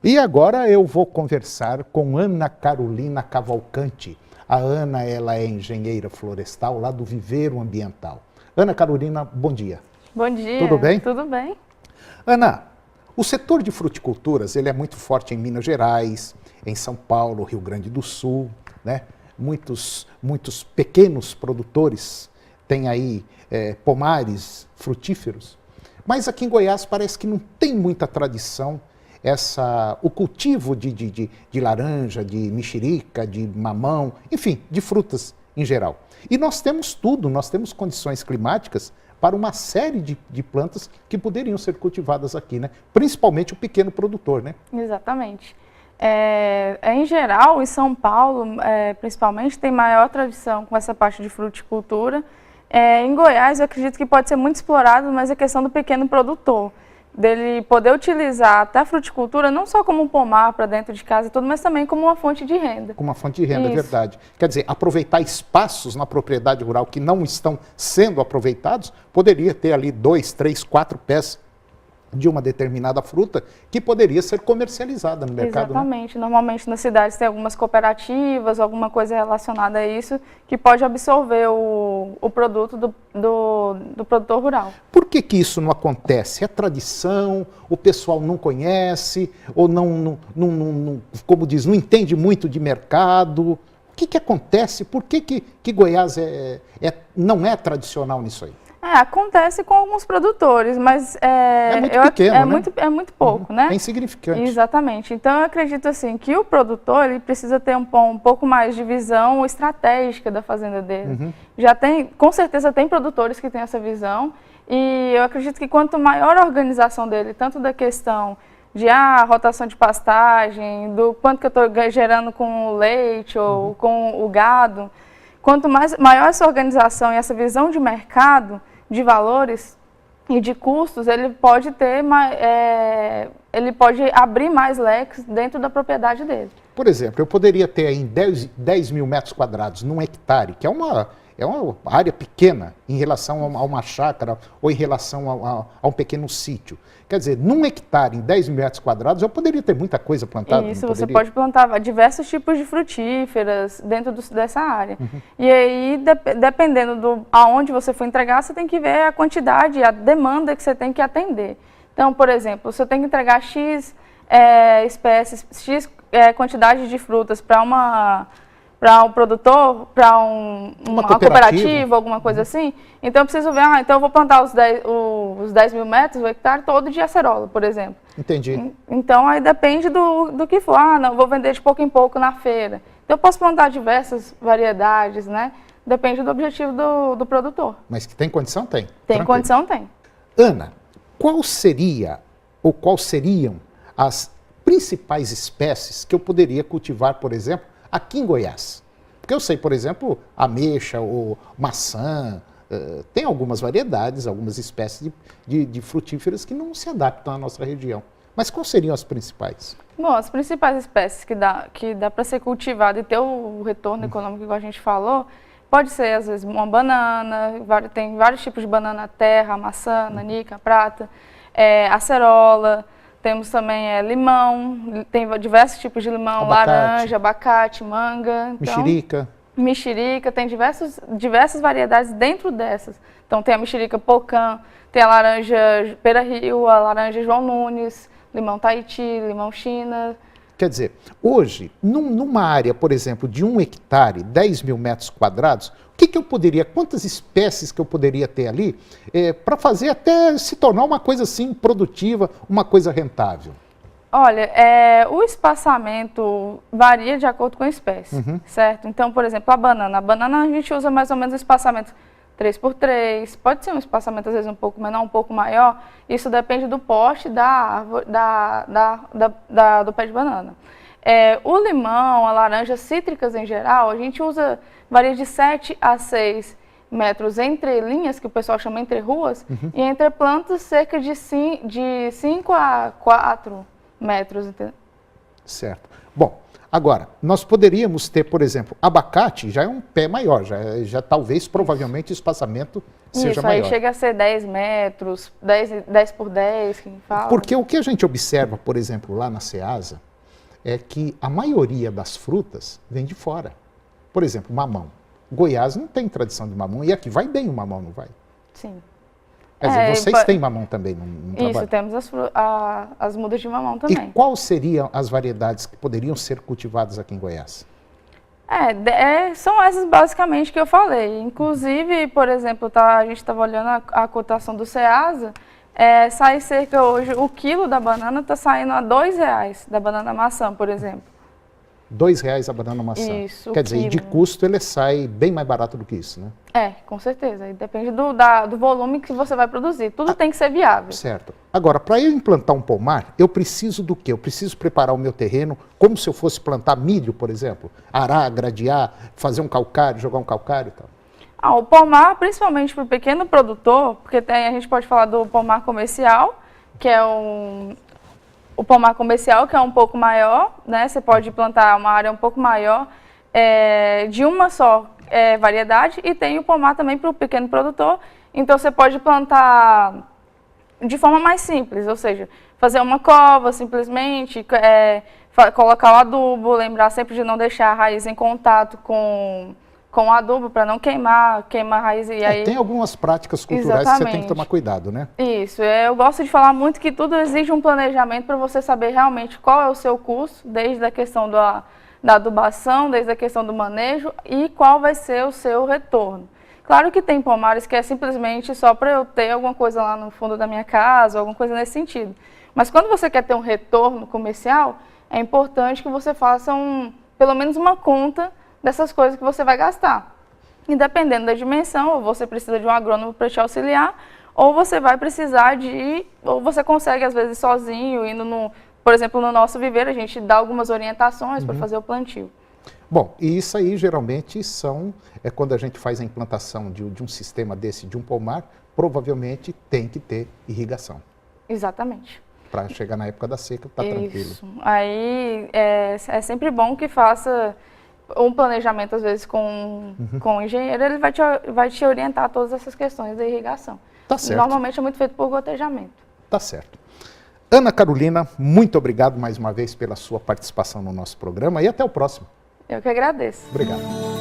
E agora eu vou conversar com Ana Carolina Cavalcante. A Ana, ela é engenheira florestal lá do Viveiro Ambiental. Ana Carolina, bom dia. Bom dia. Tudo bem? Tudo bem. Ana, o setor de fruticulturas, ele é muito forte em Minas Gerais, em São Paulo, Rio Grande do Sul, né? Muitos pequenos produtores têm aí pomares frutíferos. Mas aqui em Goiás parece que não tem muita tradição o cultivo de laranja, de mexerica, de mamão, enfim, de frutas em geral. E nós temos tudo, nós temos condições climáticas para uma série de plantas que poderiam ser cultivadas aqui, né? Principalmente o pequeno produtor, né? Exatamente. Em geral, em São Paulo, principalmente, tem maior tradição com essa parte de fruticultura. Em Goiás, eu acredito que pode ser muito explorado, mas a questão do pequeno produtor, dele poder utilizar até a fruticultura não só como um pomar para dentro de casa e tudo, mas também como uma fonte de renda. Como uma fonte de renda, é verdade. Quer dizer, aproveitar espaços na propriedade rural que não estão sendo aproveitados, poderia ter ali 2, 3, 4 pés de uma determinada fruta que poderia ser comercializada no mercado. Exatamente. Né? Normalmente nas cidades tem algumas cooperativas, alguma coisa relacionada a isso, que pode absorver o produto do produtor rural. Por que isso não acontece? É tradição, o pessoal não conhece, ou não como diz, não entende muito de mercado? O que acontece? Por que Goiás não é tradicional nisso aí? Acontece com alguns produtores, mas é muito pequeno, né? É muito pouco, né? É insignificante. Exatamente. Então, eu acredito assim que o produtor ele precisa ter um pouco mais de visão estratégica da fazenda dele. Com certeza tem produtores que têm essa visão e eu acredito que quanto maior a organização dele, tanto da questão de rotação de pastagem, do quanto que eu estou gerando com o leite ou com o gado, quanto maior essa organização e essa visão de mercado, de valores e de custos, ele pode abrir mais leques dentro da propriedade dele. Por exemplo, eu poderia ter aí 10 mil metros quadrados num hectare, que é uma área pequena em relação a uma chácara ou em relação a um pequeno sítio. Quer dizer, num hectare, em 10 mil metros quadrados, eu poderia ter muita coisa plantada. Isso, você pode plantar diversos tipos de frutíferas dentro dessa área. E aí, dependendo aonde você for entregar, você tem que ver a quantidade, a demanda que você tem que atender. Então, por exemplo, se eu tenho que entregar X espécies, X quantidade de frutas para um produtor, para uma cooperativa, alguma coisa assim, então eu preciso ver, então eu vou plantar os 10 mil metros, o hectare todo de acerola, por exemplo. Entendi. Então aí depende do que for, não, eu vou vender de pouco em pouco na feira. Então eu posso plantar diversas variedades, né? Depende do objetivo do produtor. Mas que tem condição, tem. Tem condição, tem. Ana, qual seriam as principais espécies que eu poderia cultivar, por exemplo, aqui em Goiás? Porque eu sei, por exemplo, ameixa ou maçã, tem algumas variedades, algumas espécies de frutíferas que não se adaptam à nossa região. Mas quais seriam as principais? Bom, as principais espécies que dá para ser cultivada e ter o retorno econômico, igual a gente falou, pode ser, às vezes, uma banana, tem vários tipos de banana, terra, maçã, nanica, prata, acerola. Temos também limão, tem diversos tipos de limão, laranja, abacate, manga. Então, mexerica, tem diversas variedades dentro dessas. Então tem a mexerica pocã, tem a laranja pera-rio, a laranja João Nunes, limão Tahiti, limão China. Quer dizer, hoje, numa área, por exemplo, de 1 hectare, 10 mil metros quadrados, quantas espécies que eu poderia ter ali para fazer até se tornar uma coisa assim produtiva, uma coisa rentável? Olha, o espaçamento varia de acordo com a espécie, certo? Então, por exemplo, a banana a gente usa mais ou menos um espaçamento 3x3, pode ser um espaçamento às vezes um pouco menor, um pouco maior, isso depende do porte da árvore, do pé de banana. O limão, a laranja, cítricas em geral, a gente varia de 7 a 6 metros entre linhas, que o pessoal chama entre ruas, e entre plantas cerca de 5 a 4 metros. Certo. Bom, Agora, nós poderíamos ter, por exemplo, abacate já é um pé maior, já talvez, provavelmente, o espaçamento seja maior. Isso, aí chega a ser 10 metros, 10 por 10, que fala. Porque o que a gente observa, por exemplo, lá na Ceasa, é que a maioria das frutas vem de fora. Por exemplo, mamão. Goiás não tem tradição de mamão, e aqui vai bem o mamão, não vai? Sim. Quer dizer, vocês têm mamão também no trabalho? Isso, temos as mudas de mamão também. E quais seriam as variedades que poderiam ser cultivadas aqui em Goiás? São essas basicamente que eu falei. Inclusive, por exemplo, a gente estava olhando a cotação do Ceasa, sai cerca hoje, o quilo da banana está saindo a R$2, da banana maçã, por exemplo. R$2 a banana maçã. Isso, quer dizer, e de custo ele sai bem mais barato do que isso, né? Com certeza. E depende do volume que você vai produzir. Tudo tem que ser viável. Certo. Agora, para eu implantar um pomar, eu preciso do quê? Eu preciso preparar o meu terreno como se eu fosse plantar milho, por exemplo. Arar, gradear, fazer um calcário, jogar um calcário e tal. O pomar, principalmente para o pequeno produtor, porque a gente pode falar do pomar comercial, que é o pomar comercial, que é um pouco maior, né? Você pode plantar uma área um pouco maior, de uma só variedade, e tem o pomar também para o pequeno produtor. Então, você pode plantar de forma mais simples, ou seja, fazer uma cova simplesmente, colocar o adubo, lembrar sempre de não deixar a raiz em contato com o adubo para não queima a raiz. E aí... Tem algumas práticas culturais que você tem que tomar cuidado, né? Isso, eu gosto de falar muito que tudo exige um planejamento para você saber realmente qual é o seu custo, desde a questão da adubação, desde a questão do manejo e qual vai ser o seu retorno. Claro que tem pomares que é simplesmente só para eu ter alguma coisa lá no fundo da minha casa, alguma coisa nesse sentido. Mas quando você quer ter um retorno comercial, é importante que você faça pelo menos uma conta dessas coisas que você vai gastar. E dependendo da dimensão, ou você precisa de um agrônomo para te auxiliar, ou você vai precisar ou você consegue às vezes sozinho, por exemplo, no nosso viveiro, a gente dá algumas orientações para fazer o plantio. Bom, e isso aí geralmente quando a gente faz a implantação de um sistema desse, de um pomar, provavelmente tem que ter irrigação. Exatamente. Para chegar na época da seca, tá tranquilo. Isso. Aí é sempre bom que faça um planejamento, às vezes, com o engenheiro, ele vai te orientar todas essas questões da irrigação. Tá certo. Normalmente é muito feito por gotejamento. Tá certo. Ana Carolina, muito obrigado mais uma vez pela sua participação no nosso programa e até o próximo. Eu que agradeço. Obrigado.